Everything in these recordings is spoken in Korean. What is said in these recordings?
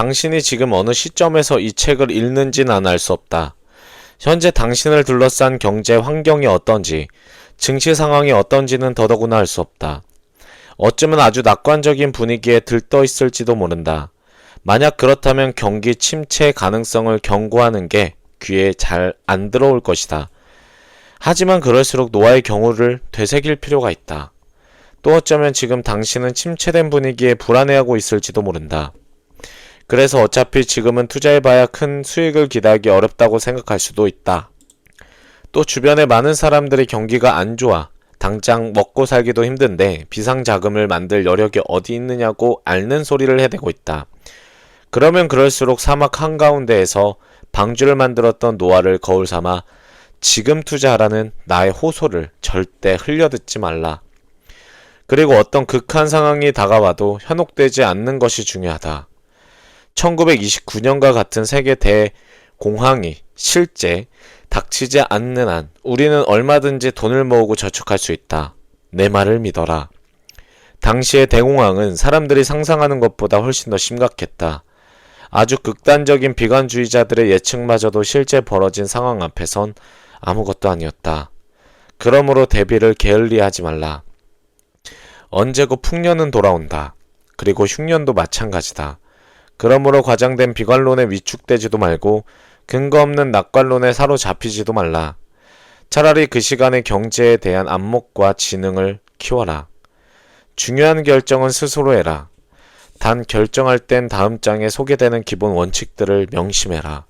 당신이 지금 어느 시점에서 이 책을 읽는지 난 알 수 없다. 현재 당신을 둘러싼 경제 환경이 어떤지, 증시 상황이 어떤지는 더더구나 알 수 없다. 어쩌면 아주 낙관적인 분위기에 들떠 있을지도 모른다. 만약 그렇다면 경기 침체 가능성을 경고하는 게 귀에 잘 안 들어올 것이다. 하지만 그럴수록 노아의 경우를 되새길 필요가 있다. 또 어쩌면 지금 당신은 침체된 분위기에 불안해하고 있을지도 모른다. 그래서 어차피 지금은 투자해봐야 큰 수익을 기대하기 어렵다고 생각할 수도 있다. 또 주변에 많은 사람들이 경기가 안 좋아, 당장 먹고 살기도 힘든데 비상자금을 만들 여력이 어디 있느냐고 앓는 소리를 해대고 있다. 그러면 그럴수록 사막 한가운데에서 방주를 만들었던 노아를 거울 삼아 지금 투자하라는 나의 호소를 절대 흘려듣지 말라. 그리고 어떤 극한 상황이 다가와도 현혹되지 않는 것이 중요하다. 1929년과 같은 세계 대공황이 실제 닥치지 않는 한 우리는 얼마든지 돈을 모으고 저축할 수 있다. 내 말을 믿어라. 당시의 대공황은 사람들이 상상하는 것보다 훨씬 더 심각했다. 아주 극단적인 비관주의자들의 예측마저도 실제 벌어진 상황 앞에선 아무것도 아니었다. 그러므로 대비를 게을리하지 말라. 언제고 풍년은 돌아온다. 그리고 흉년도 마찬가지다. 그러므로 과장된 비관론에 위축되지도 말고 근거 없는 낙관론에 사로잡히지도 말라. 차라리 그 시간의 경제에 대한 안목과 지능을 키워라. 중요한 결정은 스스로 해라. 단 결정할 땐 다음 장에 소개되는 기본 원칙들을 명심해라.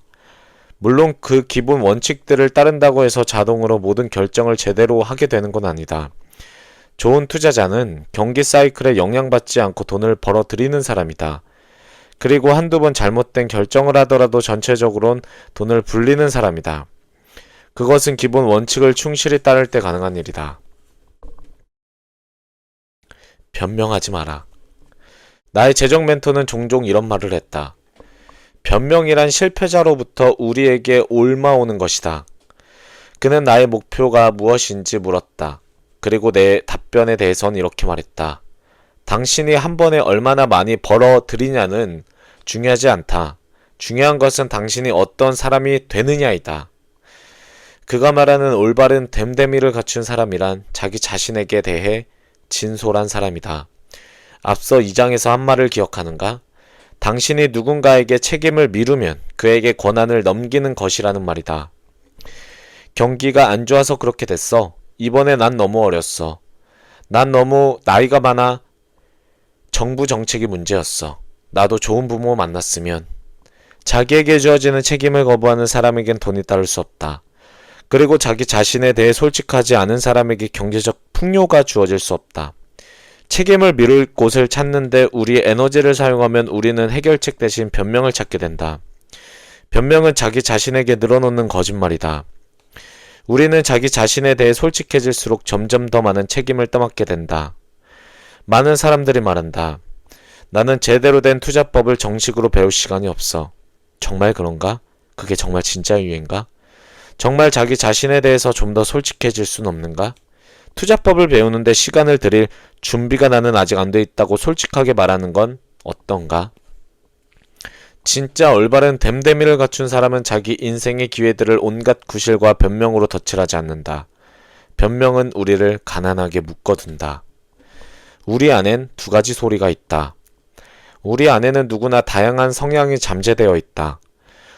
물론 그 기본 원칙들을 따른다고 해서 자동으로 모든 결정을 제대로 하게 되는 건 아니다. 좋은 투자자는 경기 사이클에 영향받지 않고 돈을 벌어들이는 사람이다. 그리고 한두 번 잘못된 결정을 하더라도 전체적으론 돈을 불리는 사람이다. 그것은 기본 원칙을 충실히 따를 때 가능한 일이다. 변명하지 마라. 나의 재정 멘토는 종종 이런 말을 했다. 변명이란 실패자로부터 우리에게 옮아오는 것이다. 그는 나의 목표가 무엇인지 물었다. 그리고 내 답변에 대해선 이렇게 말했다. 당신이 한 번에 얼마나 많이 벌어들이냐는 중요하지 않다. 중요한 것은 당신이 어떤 사람이 되느냐이다. 그가 말하는 올바른 됨됨이를 갖춘 사람이란 자기 자신에게 대해 진솔한 사람이다. 앞서 2장에서 한 말을 기억하는가? 당신이 누군가에게 책임을 미루면 그에게 권한을 넘기는 것이라는 말이다. 경기가 안 좋아서 그렇게 됐어. 이번에 난 너무 어렸어. 난 너무 나이가 많아. 정부 정책이 문제였어. 나도 좋은 부모 만났으면. 자기에게 주어지는 책임을 거부하는 사람에겐 돈이 따를 수 없다. 그리고 자기 자신에 대해 솔직하지 않은 사람에게 경제적 풍요가 주어질 수 없다. 책임을 미룰 곳을 찾는데 우리의 에너지를 사용하면 우리는 해결책 대신 변명을 찾게 된다. 변명은 자기 자신에게 늘어놓는 거짓말이다. 우리는 자기 자신에 대해 솔직해질수록 점점 더 많은 책임을 떠맡게 된다. 많은 사람들이 말한다. 나는 제대로 된 투자법을 정식으로 배울 시간이 없어. 정말 그런가? 그게 정말 진짜 이유인가? 정말 자기 자신에 대해서 좀 더 솔직해질 순 없는가? 투자법을 배우는데 시간을 들일 준비가 나는 아직 안 돼 있다고 솔직하게 말하는 건 어떤가? 진짜 올바른 됨됨이를 갖춘 사람은 자기 인생의 기회들을 온갖 구실과 변명으로 덧칠하지 않는다. 변명은 우리를 가난하게 묶어둔다. 우리 안엔 두 가지 소리가 있다. 우리 안에는 누구나 다양한 성향이 잠재되어 있다.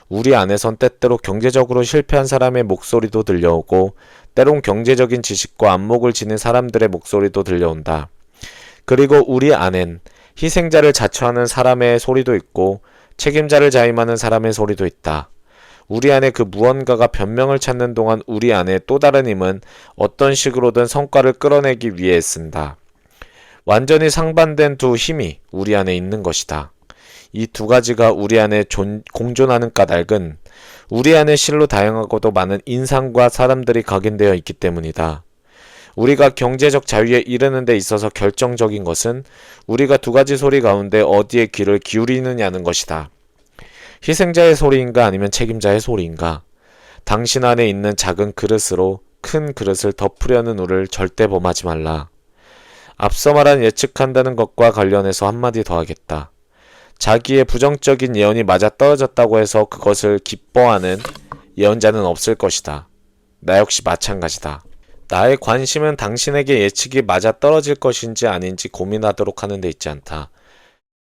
우리 안에선 때때로 경제적으로 실패한 사람의 목소리도 들려오고 때론 경제적인 지식과 안목을 지닌 사람들의 목소리도 들려온다. 그리고 우리 안엔 희생자를 자처하는 사람의 소리도 있고 책임자를 자임하는 사람의 소리도 있다. 우리 안에 그 무언가가 변명을 찾는 동안 우리 안에 또 다른 힘은 어떤 식으로든 성과를 끌어내기 위해 쓴다. 완전히 상반된 두 힘이 우리 안에 있는 것이다. 이 두 가지가 우리 안에 공존하는 까닭은 우리 안에 실로 다양하고도 많은 인상과 사람들이 각인되어 있기 때문이다. 우리가 경제적 자유에 이르는 데 있어서 결정적인 것은 우리가 두 가지 소리 가운데 어디에 귀를 기울이느냐는 것이다. 희생자의 소리인가 아니면 책임자의 소리인가? 당신 안에 있는 작은 그릇으로 큰 그릇을 덮으려는 우를 절대 범하지 말라. 앞서 말한 예측한다는 것과 관련해서 한마디 더 하겠다. 자기의 부정적인 예언이 맞아떨어졌다고 해서 그것을 기뻐하는 예언자는 없을 것이다. 나 역시 마찬가지다. 나의 관심은 당신에게 예측이 맞아떨어질 것인지 아닌지 고민하도록 하는 데 있지 않다.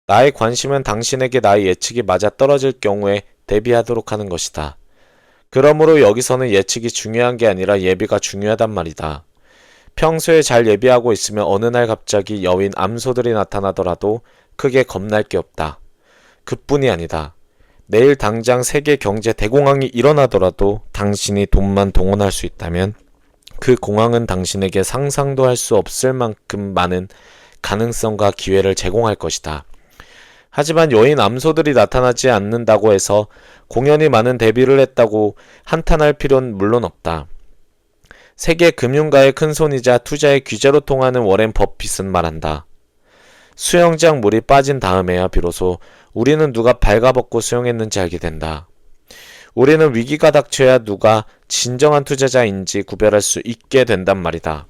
나의 관심은 당신에게 나의 예측이 맞아떨어질 경우에 대비하도록 하는 것이다. 그러므로 여기서는 예측이 중요한 게 아니라 예비가 중요하단 말이다. 평소에 잘 예비하고 있으면 어느 날 갑자기 여윈 암소들이 나타나더라도 크게 겁날 게 없다. 그뿐이 아니다. 내일 당장 세계 경제 대공황이 일어나더라도 당신이 돈만 동원할 수 있다면 그 공황은 당신에게 상상도 할 수 없을 만큼 많은 가능성과 기회를 제공할 것이다. 하지만 여인 암소들이 나타나지 않는다고 해서 공연히 많은 대비를 했다고 한탄할 필요는 물론 없다. 세계 금융가의 큰손이자 투자의 귀재로 통하는 워렌 버핏은 말한다. 수영장 물이 빠진 다음에야 비로소 우리는 누가 발가벗고 수영했는지 알게 된다. 우리는 위기가 닥쳐야 누가 진정한 투자자인지 구별할 수 있게 된단 말이다.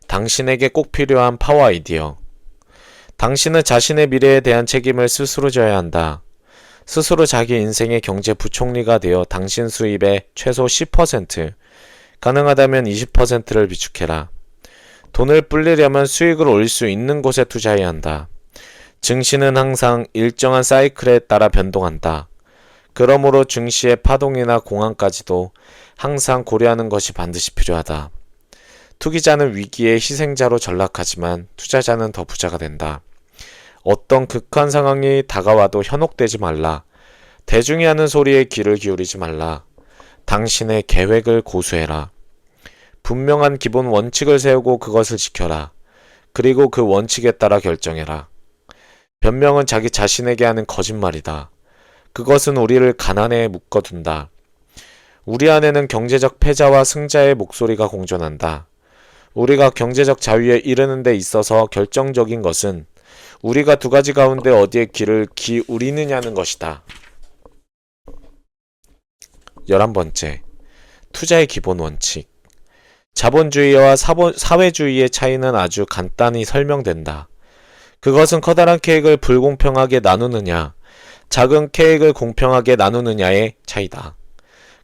당신에게 꼭 필요한 파워 아이디어. 당신은 자신의 미래에 대한 책임을 스스로 져야 한다. 스스로 자기 인생의 경제 부총리가 되어 당신 수입의 최소 10%, 가능하다면 20%를 비축해라. 돈을 불리려면 수익을 올릴 수 있는 곳에 투자해야 한다. 증시는 항상 일정한 사이클에 따라 변동한다. 그러므로 증시의 파동이나 공황까지도 항상 고려하는 것이 반드시 필요하다. 투기자는 위기의 희생자로 전락하지만 투자자는 더 부자가 된다. 어떤 극한 상황이 다가와도 현혹되지 말라. 대중이 하는 소리에 귀를 기울이지 말라. 당신의 계획을 고수해라. 분명한 기본 원칙을 세우고 그것을 지켜라. 그리고 그 원칙에 따라 결정해라. 변명은 자기 자신에게 하는 거짓말이다. 그것은 우리를 가난에 묶어둔다. 우리 안에는 경제적 패자와 승자의 목소리가 공존한다. 우리가 경제적 자유에 이르는 데 있어서 결정적인 것은 우리가 두 가지 가운데 어디에 귀를 기울이느냐는 것이다. 11번째, 투자의 기본 원칙. 자본주의와 사회주의의 차이는 아주 간단히 설명된다. 그것은 커다란 케이크를 불공평하게 나누느냐, 작은 케이크를 공평하게 나누느냐의 차이다.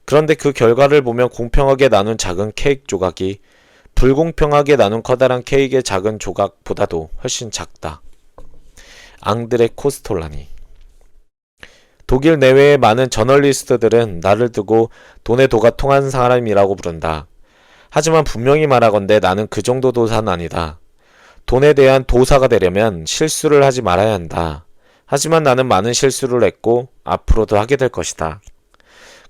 그런데 그 결과를 보면 공평하게 나눈 작은 케이크 조각이 불공평하게 나눈 커다란 케이크의 작은 조각보다도 훨씬 작다. 앙드레 코스톨라니. 독일 내외의 많은 저널리스트들은 나를 두고 돈의 도가 통한 사람이라고 부른다. 하지만 분명히 말하건대 나는 그 정도 도사는 아니다. 돈에 대한 도사가 되려면 실수를 하지 말아야 한다. 하지만 나는 많은 실수를 했고 앞으로도 하게 될 것이다.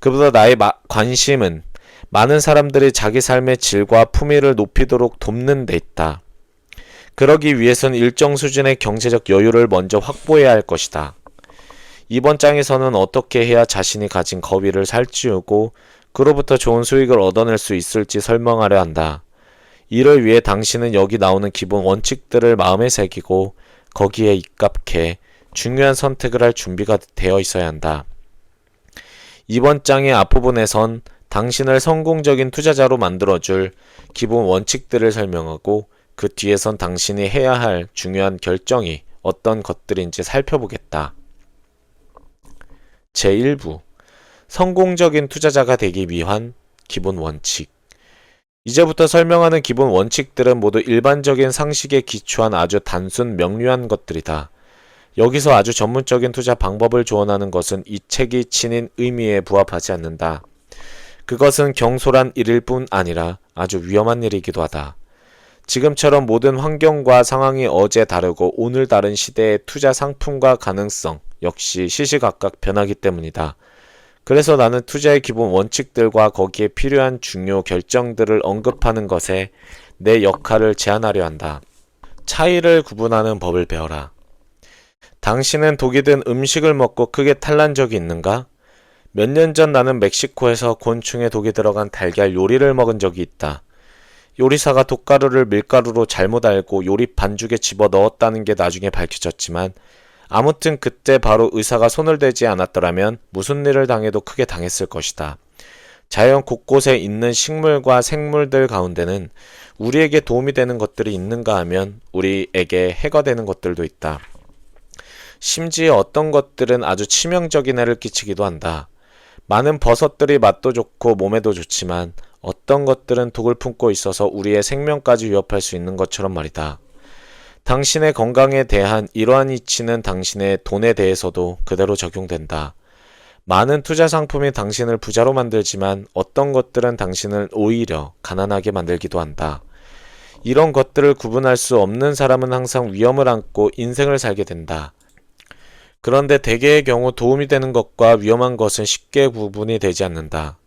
그보다 나의 관심은 많은 사람들이 자기 삶의 질과 품위를 높이도록 돕는 데 있다. 그러기 위해선 일정 수준의 경제적 여유를 먼저 확보해야 할 것이다. 이번 장에서는 어떻게 해야 자신이 가진 거위를 살찌우고 그로부터 좋은 수익을 얻어낼 수 있을지 설명하려 한다. 이를 위해 당신은 여기 나오는 기본 원칙들을 마음에 새기고 거기에 입각해 중요한 선택을 할 준비가 되어 있어야 한다. 이번 장의 앞부분에선 당신을 성공적인 투자자로 만들어줄 기본 원칙들을 설명하고 그 뒤에선 당신이 해야 할 중요한 결정이 어떤 것들인지 살펴보겠다. 제1부 성공적인 투자자가 되기 위한 기본 원칙. 이제부터 설명하는 기본 원칙들은 모두 일반적인 상식에 기초한 아주 단순 명료한 것들이다. 여기서 아주 전문적인 투자 방법을 조언하는 것은 이 책이 지닌 의미에 부합하지 않는다. 그것은 경솔한 일일 뿐 아니라 아주 위험한 일이기도 하다. 지금처럼 모든 환경과 상황이 어제 다르고 오늘 다른 시대의 투자 상품과 가능성 역시 시시각각 변하기 때문이다. 그래서 나는 투자의 기본 원칙들과 거기에 필요한 중요 결정들을 언급하는 것에 내 역할을 제안하려 한다. 차이를 구분하는 법을 배워라. 당신은 독이 든 음식을 먹고 크게 탈난 적이 있는가? 몇 년 전 나는 멕시코에서 곤충에 독이 들어간 달걀 요리를 먹은 적이 있다. 요리사가 독가루를 밀가루로 잘못 알고 요리 반죽에 집어 넣었다는 게 나중에 밝혀졌지만 아무튼 그때 바로 의사가 손을 대지 않았더라면 무슨 일을 당해도 크게 당했을 것이다. 자연 곳곳에 있는 식물과 생물들 가운데는 우리에게 도움이 되는 것들이 있는가 하면 우리에게 해가 되는 것들도 있다. 심지어 어떤 것들은 아주 치명적인 해를 끼치기도 한다. 많은 버섯들이 맛도 좋고 몸에도 좋지만 어떤 것들은 독을 품고 있어서 우리의 생명까지 위협할 수 있는 것처럼 말이다. 당신의 건강에 대한 이러한 이치는 당신의 돈에 대해서도 그대로 적용된다. 많은 투자 상품이 당신을 부자로 만들지만 어떤 것들은 당신을 오히려 가난하게 만들기도 한다. 이런 것들을 구분할 수 없는 사람은 항상 위험을 안고 인생을 살게 된다. 그런데 대개의 경우 도움이 되는 것과 위험한 것은 쉽게 구분이 되지 않는다.